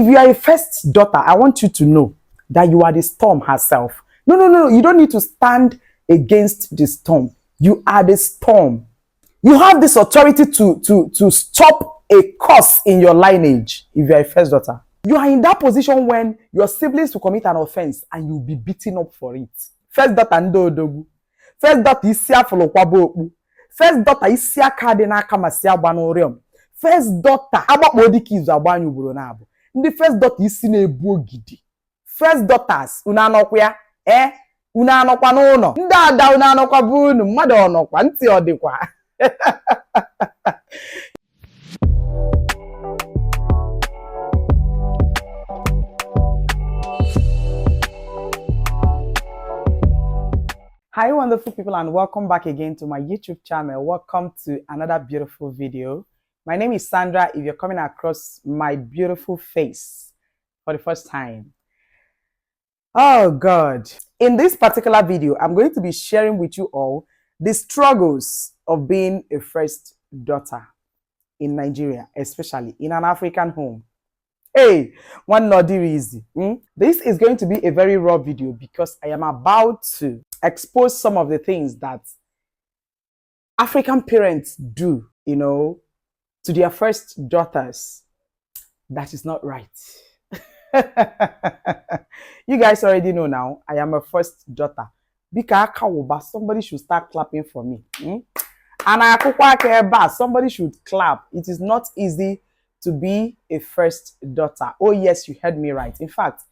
you are a first daughter, I want you to know that you are the storm herself. No. You don't need to stand against the storm. You are the storm. You have this authority to stop a curse in your lineage if you are a first daughter. You are in that position when your siblings will commit an offense and you'll be beaten up for it. First daughter ndodogu. First daughter isia folokwaboku. First daughter isia kadena kamasia banorium. First daughter abakbodiki izu agbanyu buru na abu. Ndị first daughter isi na-ebu ogidi. First daughters una anokwa ya una anokwa n'ụlọ. Ndị ada una anokwa bụ unu mmadụ ọnọkwa ntị ọ dịkwa. Hi wonderful people, and welcome back again to my YouTube channel. Welcome to another beautiful video. My name is Sandra. If you're coming across my beautiful face for the first time, oh God, in this particular video I'm going to be sharing with you all the struggles of being a first daughter in Nigeria, especially in an African home. Hey, one not easy. This is going to be a very raw video because I am about to expose some of the things that African parents do, you know, to their first daughters. That is not right. You guys already know now, I am a first daughter. Because somebody should start clapping for me. And somebody should clap. It is not easy to be a first daughter. Oh yes, you heard me right. In fact,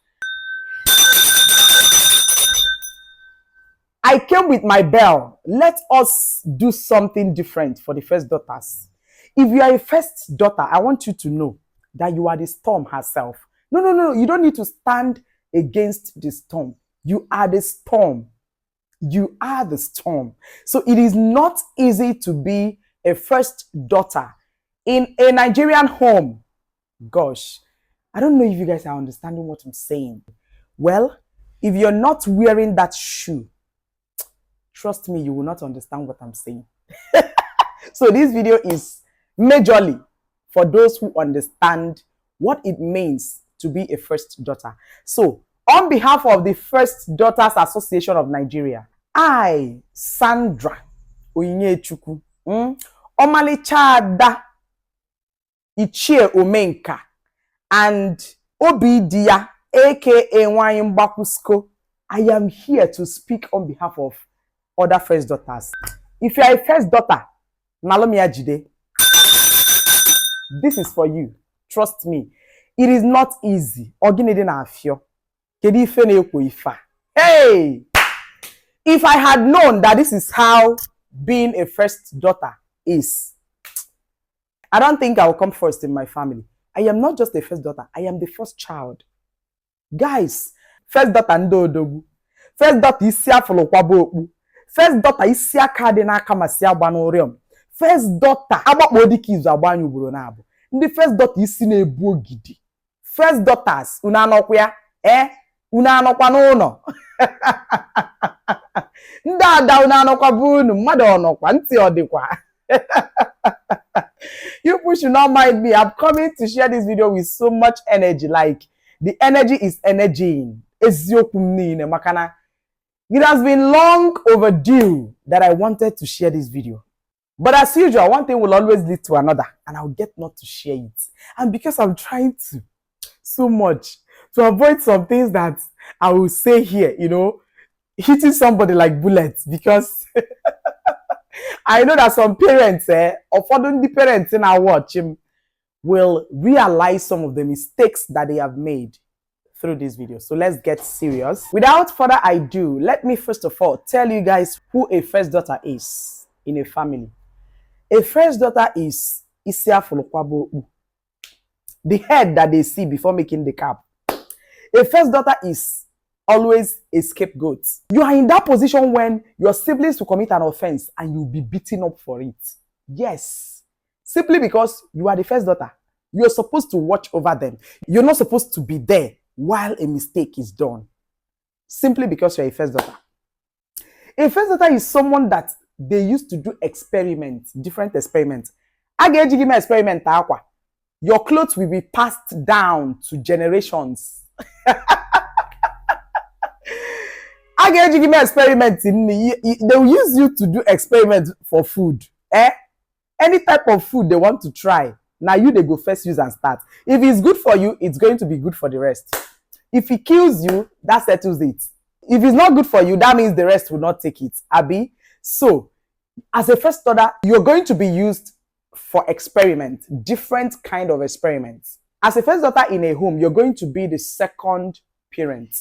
I came with my bell. Let us do something different for the first daughters. If you are a first daughter, I want you to know that you are the storm herself. No. You don't need to stand against the storm. You are the storm. You are the storm. So it is not easy to be a first daughter in a Nigerian home. Gosh, I don't know if you guys are understanding what I'm saying. Well, if you're not wearing that shoe, trust me, you will not understand what I'm saying. So this video is majorly for those who understand what it means to be a first daughter. So, on behalf of the First Daughters Association of Nigeria, I, Sandra Chuku, Omali Chada, Ichie Omenka, and Obidia, aka Wanyimbakusko, I am here to speak on behalf of other first daughters. If you are a first daughter, Nalomia Jide, this is for you. Trust me. It is not easy. Hey! If I had known that this is how being a first daughter is, I don't think I will come first in my family. I am not just a first daughter. I am the first child. Guys, first daughter ndodogu. First daughter isia folokwaboku. First daughter isia kadena kamasia banorium. First daughter abakbodiki izu agbanyu buru na abu. Ndị first daughter isi na-ebu ogidi. First daughters una anokwa ya una anokwa n'ụlọ. Ndị ada una anokwa bụ unu mmadụ ọnọkwa ntị ọ dịkwa. You people should not mind me. I'm coming to share this video with so much energy. Like, the energy is energy. Eziokwu niile makana it has been long overdue that I wanted to share this video. But as usual, one thing will always lead to another, and I'll get not to share it. And because I'm trying to so much to avoid some things that I will say here, you know, hitting somebody like bullets, because I know that some parents, or the parents in our watch, will realize some of the mistakes that they have made through this video. So let's get serious. Without further ado, let me first of all tell you guys who a first daughter is in a family. A first daughter is Isia Folokwabo, the head that they see before making the cap. A first daughter is always a scapegoat. You are in that position when your siblings will commit an offense and you'll be beaten up for it. Yes. Simply because you are the first daughter. You're supposed to watch over them. You're not supposed to be there while a mistake is done. Simply because you're a first daughter. A first daughter is someone that they used to do experiments, different experiments. I get you give me experiment. your clothes will be passed down to generations. I get you give me experiments in they will use you to do experiments for food. Any type of food they want to try. Now you they go first use and start. If it's good for you, it's going to be good for the rest. If it kills you, that settles it. If it's not good for you, that means the rest will not take it. Abi? So, as a first daughter, you're going to be used for experiments, different kind of experiments. As a first daughter in a home, you're going to be the second parent.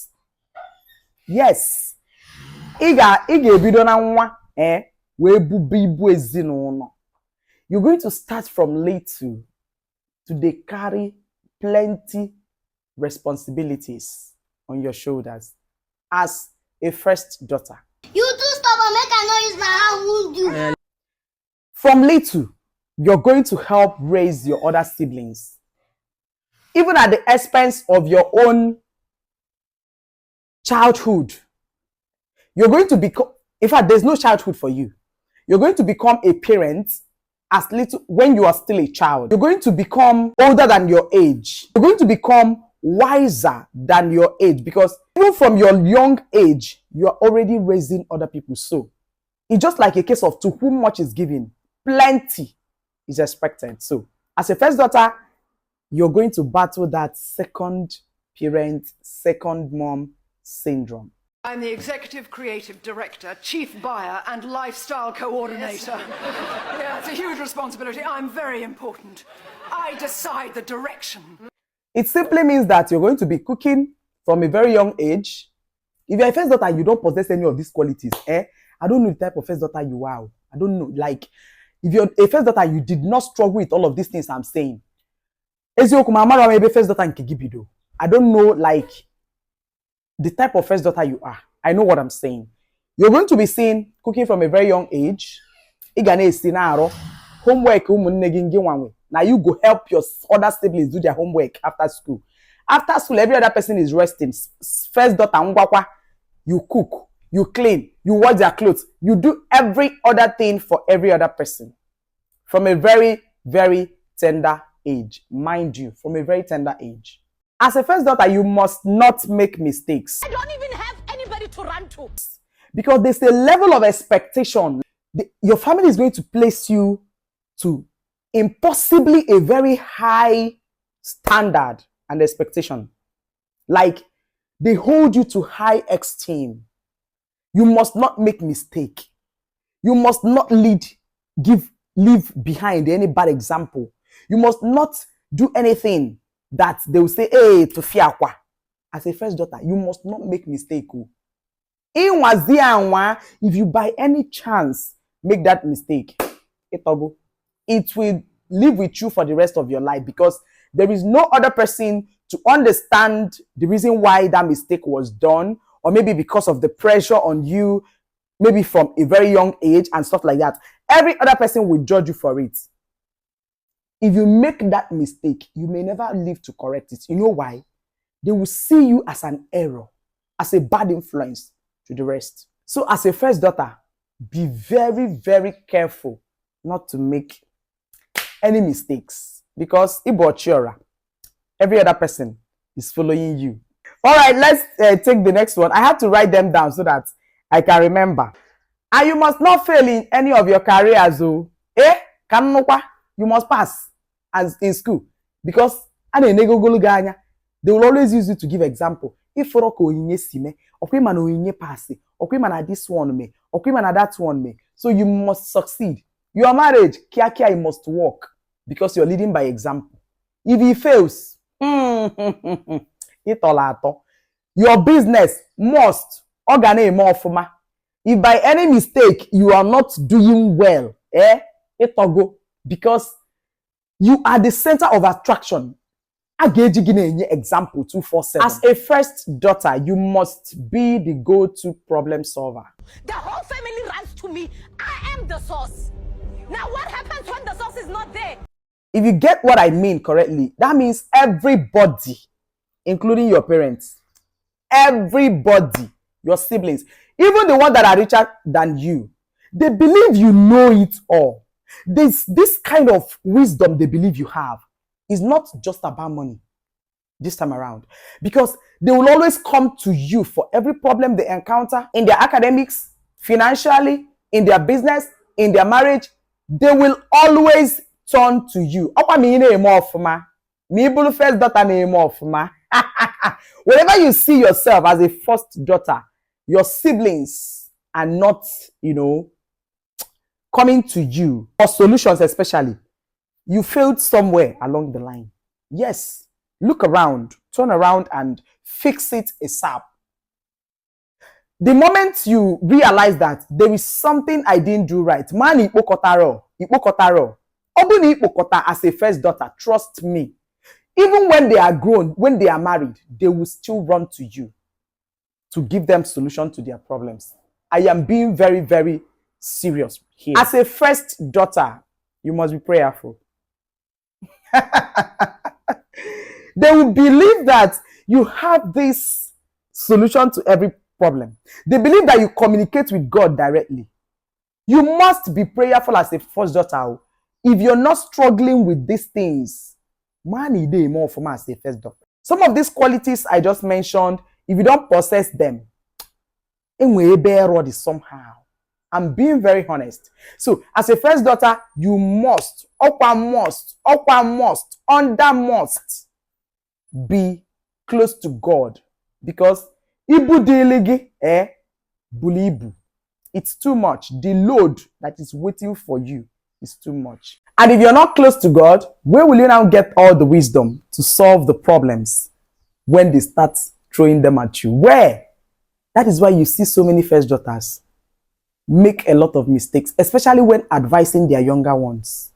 Yes. You're going to start from little to they carry plenty responsibilities on your shoulders as a first daughter. You too stubborn, make I not use my hand wound you. From little, you're going to help raise your other siblings. Even at the expense of your own childhood. You're going to become, in fact, there's no childhood for you. You're going to become a parent as little when you are still a child. You're going to become older than your age. You're going to become wiser than your age, because even from your young age, you are already raising other people. So it's just like a case of to whom much is given, plenty is expected. So as a first daughter, you're going to battle that second parent, second mom syndrome. I'm the Executive Creative Director, Chief Buyer and Lifestyle Coordinator. Yeah, it's a huge responsibility. I'm very important. I decide the direction. It simply means that you're going to be cooking from a very young age. If you're a first daughter, you don't possess any of these qualities. I don't know the type of first daughter you are. I don't know. Like, if you're a first daughter, you did not struggle with all of these things I'm saying. I don't know, like, the type of first daughter you are. I know what I'm saying. You're going to be seen cooking from a very young age. Homework. Now you go help your other siblings do their homework after school. After school, every other person is resting. First daughter, you cook, you clean, you wash their clothes. You do every other thing for every other person. From a very, very tender age. Mind you, from a very tender age. As a first daughter, you must not make mistakes. I don't even have anybody to run to. Because there's a level of expectation. Your family is going to place you to impossibly a very high standard and expectation. Like, they hold you to high esteem. You must not make mistake. You must not leave behind any bad example. You must not do anything that they will say, hey, to fiakwa. As a first daughter, you must not make mistake. If you by any chance make that mistake, it will live with you for the rest of your life, because there is no other person to understand the reason why that mistake was done, or maybe because of the pressure on you, maybe from a very young age and stuff like that. Every other person will judge you for it. If you make that mistake, you may never live to correct it. You know why? They will see you as an error, as a bad influence to the rest. So as a first daughter, be very, very careful not to make any mistakes, because every other person is following you. All right, let's take the next one. I have to write them down so that I can remember. And you must not fail in any of your careers. You must pass as in school, because they will always use you to give example. If this one me, that one me. So you must succeed. Your marriage, you must work, because you're leading by example. If he fails, your business must organize more for ma. If by any mistake you are not doing well, because you are the center of attraction. Example 247. As a first daughter, you must be the go-to problem solver. The whole family runs to me. I am the source. Now what happens when the source is not there? If you get what I mean correctly, that means everybody, including your parents, everybody, your siblings, even the ones that are richer than you, they believe you know it all. This kind of wisdom they believe you have. It's not just about money this time around, because they will always come to you for every problem they encounter in their academics, financially, in their business, in their marriage. They will always turn to you. First daughter name of ma. Whenever you see yourself as a first daughter, your siblings are not, coming to you for solutions, especially. You failed somewhere along the line. Yes, look around, turn around and fix it ASAP. The moment you realize that there is something I didn't do right, man, ipokotaro. Obuni ipokota as a first daughter, trust me. Even when they are grown, when they are married, they will still run to you to give them solution to their problems. I am being very, very serious here. As a first daughter, you must be prayerful. They will believe that you have this solution to every problem. They believe that you communicate with God directly. You must be prayerful as a first daughter. If you're not struggling with these things, money day more for as a first daughter. Some of these qualities I just mentioned, if you don't possess them, it somehow. I'm being very honest. So, as a first daughter, you must be close to God, because it's too much. The load that is waiting for you is too much. And if you're not close to God, where will you now get all the wisdom to solve the problems when they start throwing them at you? Where? That is why you see so many first daughters make a lot of mistakes, especially when advising their younger ones.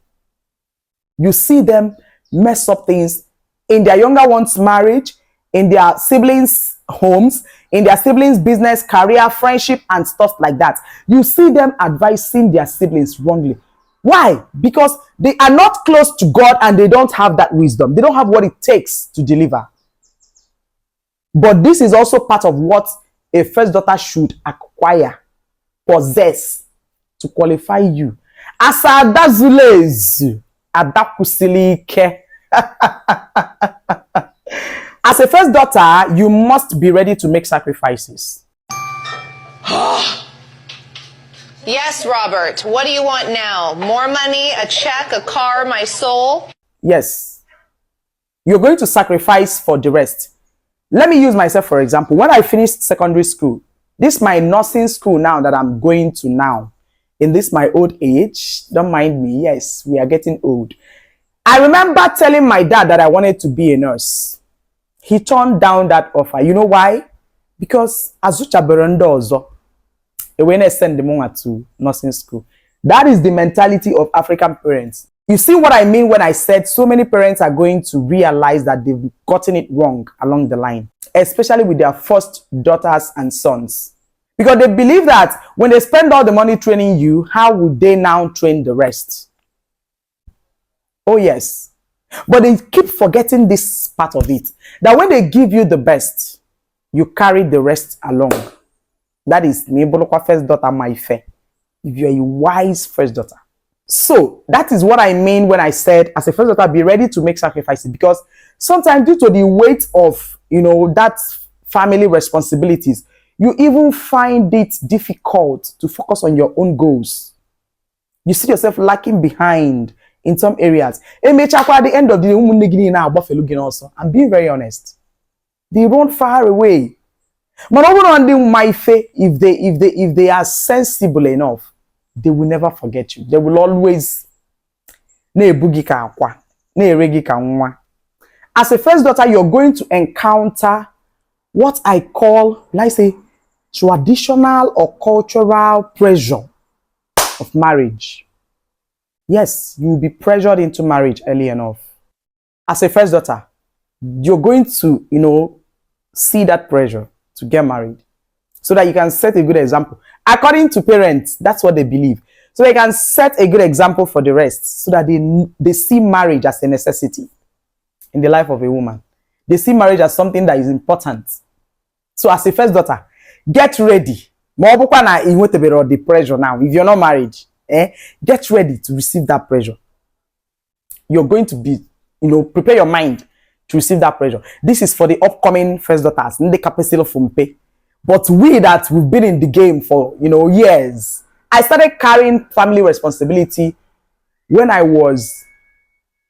You see them mess up things in their younger ones' marriage, in their siblings' homes, in their siblings' business, career, friendship, and stuff like that. You see them advising their siblings wrongly. Why? Because they are not close to God and they don't have that wisdom. They don't have what it takes to deliver. But this is also part of what a first daughter should acquire, possess, to qualify you. Asadazulez, adakusilike. As a first daughter, you must be ready to make sacrifices. Yes, Robert. What do you want now? More money, a check, a car, my soul? Yes. You're going to sacrifice for the rest. Let me use myself for example. When I finished secondary school, this is my nursing school now that I'm going to now. In this my old age, don't mind me. Yes, we are getting old. I remember telling my dad that I wanted to be a nurse. He turned down that offer. You know why? Because Azucha Berendozo, when I send them to nursing school. That is the mentality of African parents. You see what I mean when I said so many parents are going to realize that they've gotten it wrong along the line, especially with their first daughters and sons. Because they believe that when they spend all the money training you, how would they now train the rest? Oh yes. But they keep forgetting this part of it. That when they give you the best, you carry the rest along. That is Nibolokwa first daughter, my fair. If you're a wise first daughter. So that is what I mean when I said, as a first daughter, be ready to make sacrifices. Because sometimes due to the weight of, that family responsibilities, you even find it difficult to focus on your own goals. You see yourself lacking behind in some areas. At the end of the day, also, I'm being very honest. They run far away. But if they are sensible enough, they will never forget you. They will always. As a first daughter, you're going to encounter what I call, let's say, traditional or cultural pressure of marriage. Yes, you will be pressured into marriage early enough. As a first daughter, you're going to, see that pressure to get married so that you can set a good example. According to parents, that's what they believe. So they can set a good example for the rest so that they see marriage as a necessity in the life of a woman. They see marriage as something that is important. So as a first daughter, get ready. The pressure now. If you're not married, get ready to receive that pressure. You're going to be prepare your mind to receive that pressure. This is for the upcoming first daughters. But we that we've been in the game for, years. I started carrying family responsibility when I was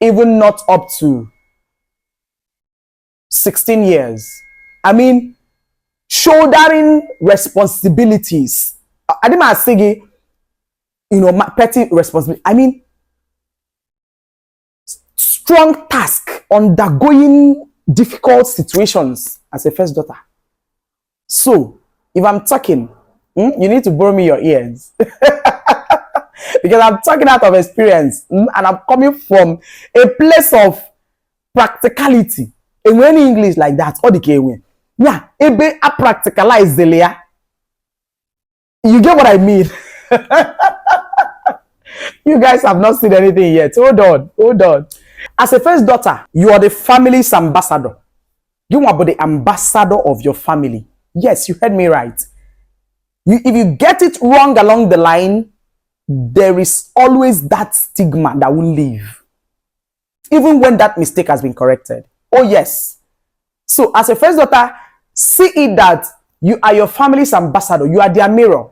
even not up to 16 years. I mean, shouldering responsibilities. I didn't say, petty responsibility. I mean, strong task, undergoing difficult situations as a first daughter. So, if I'm talking, you need to borrow me your ears. Because I'm talking out of experience, and I'm coming from a place of practicality. And when English like that, all the K-way. Yeah, ebe a practicalize the layer. You get what I mean? You guys have not seen anything yet. Hold on. As a first daughter, you are the family's ambassador. You are the ambassador of your family. Yes, you heard me right. If you get it wrong along the line, there is always that stigma that will leave. Even when that mistake has been corrected. Oh yes. So as a first daughter, see it that you are your family's ambassador. You are their mirror.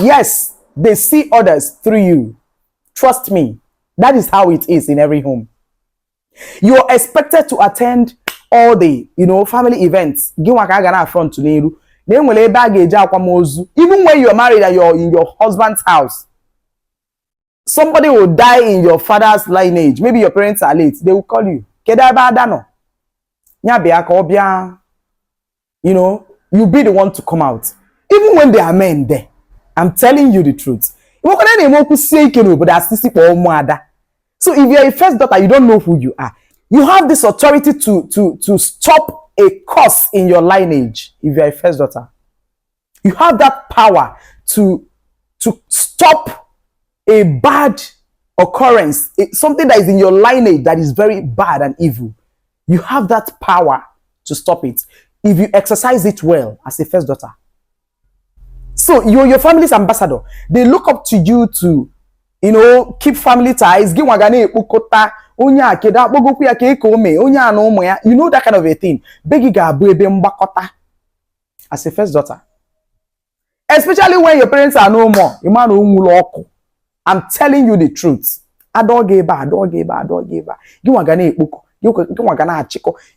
Yes, they see others through you. Trust me. That is how it is in every home. You are expected to attend all the, family events. Even when you're married and you're in your husband's house, somebody will die in your father's lineage. Maybe your parents are late. They will call you. You'll be the one to come out. Even when there are men there. I'm telling you the truth. So if you're a first daughter, you don't know who you are. You have this authority to stop a curse in your lineage if you're a first daughter. You have that power to stop a bad occurrence, something that is in your lineage that is very bad and evil. You have that power to stop it if you exercise it well as a first daughter. So you're your family's ambassador. They look up to you to, keep family ties. You know that kind of a thing. As a first daughter. Especially when your parents are no more. I'm telling you the truth.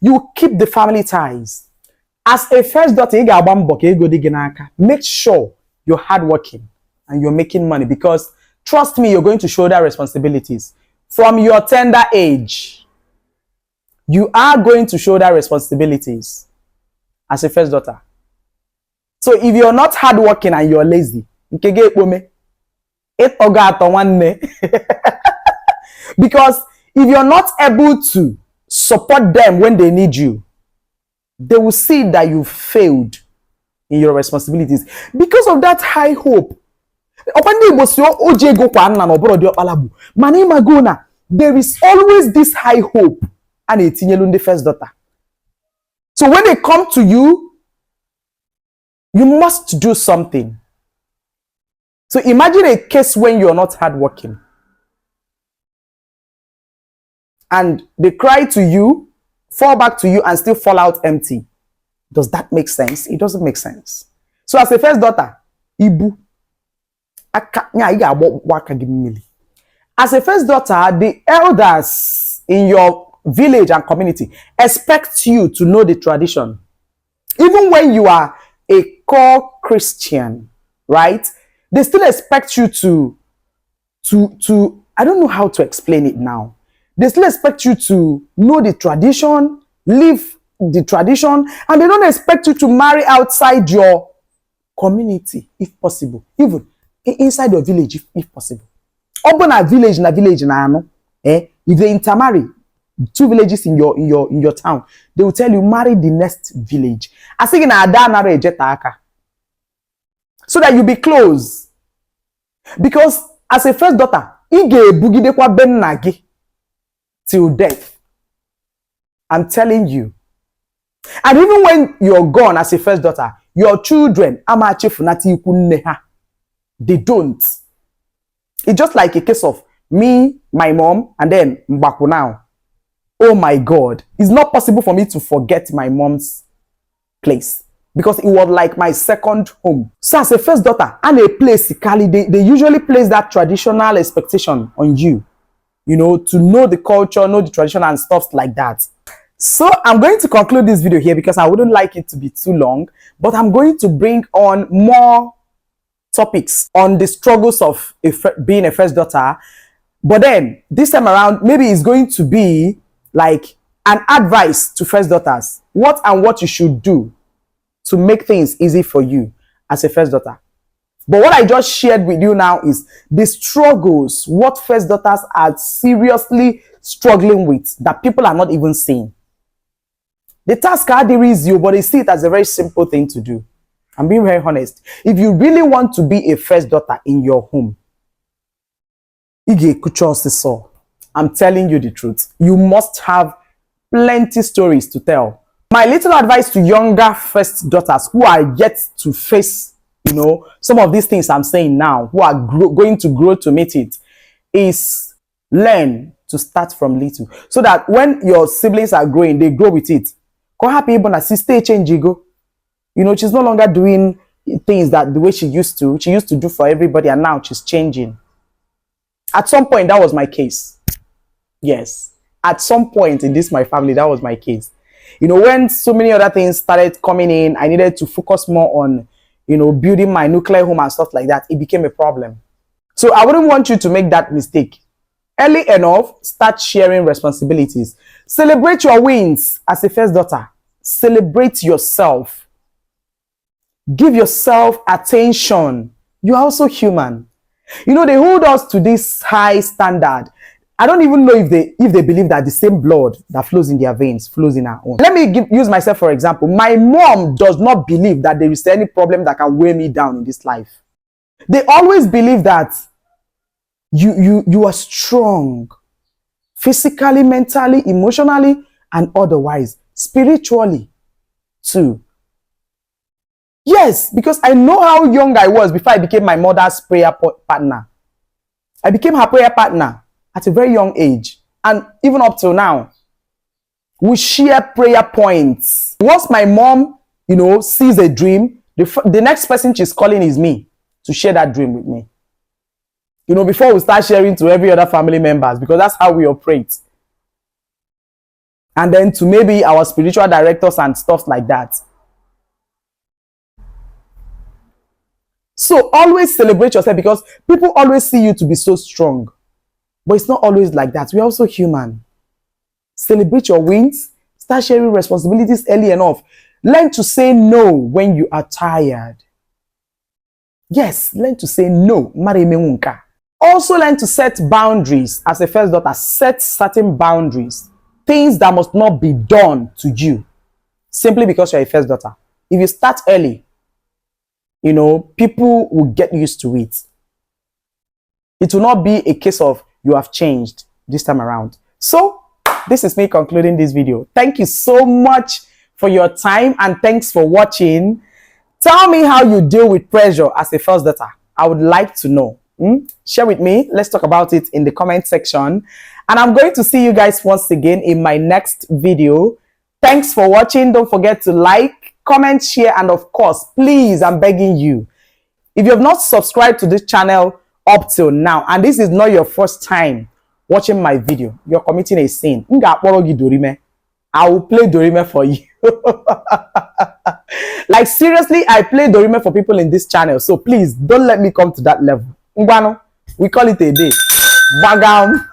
You keep the family ties. As a first daughter, make sure you're hardworking and you're making money, because trust me, you're going to shoulder responsibilities from your tender age. You are going to shoulder responsibilities as a first daughter. So if you're not hardworking and you're lazy, because if you're not able to support them when they need you, they will see that you failed in your responsibilities because of that high hope. There is always this high hope and it's in the first daughter. So when they come to you, you must do something. So imagine a case when you're not hardworking and they cry to you, fall back to you, and still fall out empty. Does that make sense? It doesn't make sense. So as a first daughter, as a first daughter, the elders in your village and community expect you to know the tradition. Even when you are a core Christian, right? They still expect you to I don't know how to explain it now. They still expect you to know the tradition, live the tradition, and they don't expect you to marry outside your community, if possible. Even inside your village, if possible. Open a village na village na ano. If they intermarry, 2 villages in your town, they will tell you marry the next village. I think in Adana so that you be close. Because as a first daughter, ige bugide kwa ben nagi till death. I'm telling you. And even when you're gone as a first daughter, your children, they don't. It's just like a case of me, my mom, and then Mbaku now. Oh my God. It's not possible for me to forget my mom's place because it was like my second home. So as a first daughter, and they usually place that traditional expectation on you, you know, to know the culture, know the tradition and stuff like that. So I'm going to conclude this video here because I wouldn't like it to be too long, but I'm going to bring on more topics on the struggles of being a first daughter. But then this time around, maybe it's going to be like an advice to first daughters, what you should do to make things easy for you as a first daughter. But what I just shared with you now is the struggles, what first daughters are seriously struggling with that people are not even seeing. The task is you, but they see it as a very simple thing to do. I'm being very honest. If you really want to be a first daughter in your home, I'm telling you the truth. You must have plenty stories to tell. My little advice to younger first daughters who are yet to face, you know, some of these things I'm saying now, who are going to grow to meet it, is learn to start from little. So that when your siblings are growing, they grow with it. You know, she's no longer doing things that the way she used to do for everybody, and now she's changing. At some point, that was my case. Yes. At some point in my family, that was my case. You know, when so many other things started coming in, I needed to focus more on, you know, building my nuclear home and stuff like that. It became a problem. So I wouldn't want you to make that mistake. Early enough, start sharing responsibilities. Celebrate your wins as a first daughter. Celebrate yourself. Give yourself attention. You are also human. You know, they hold us to this high standard. I don't even know if they believe that the same blood that flows in their veins flows in our own. Let me use myself for example. My mom does not believe that there is any problem that can weigh me down in this life. They always believe that you are strong, physically, mentally, emotionally, and otherwise, spiritually too. Yes, because I know how young I was before I became my mother's prayer partner. I became her prayer partner at a very young age. And even up till now, we share prayer points. Once my mom, you know, sees a dream, the next person she's calling is me to share that dream with me. You know, before we start sharing to every other family members, because that's how we operate. And then to maybe our spiritual directors and stuff like that. So always celebrate yourself because people always see you to be so strong. But it's not always like that. We're also human. Celebrate your wins. Start sharing responsibilities early enough. Learn to say no when you are tired. Yes, learn to say no. Also learn to set boundaries. As a first daughter, set certain boundaries. Things that must not be done to you. Simply because you're a first daughter. If you start early, you know, people will get used to it. It will not be a case of you have changed this time around. So, this is me concluding this video. Thank you so much for your time and thanks for watching. Tell me how you deal with pressure as a first daughter. I would like to know. Share with me. Let's talk about it in the comment section. And I'm going to see you guys once again in my next video. Thanks for watching. Don't forget to like, comment, share, and of course, please, I'm begging you, if you have not subscribed to this channel up till now, and this is not your first time watching my video, you're committing a sin. I will play Dorime for you. Like seriously, I play Dorime for people in this channel, so please don't let me come to that level. We call it a day. Bagam.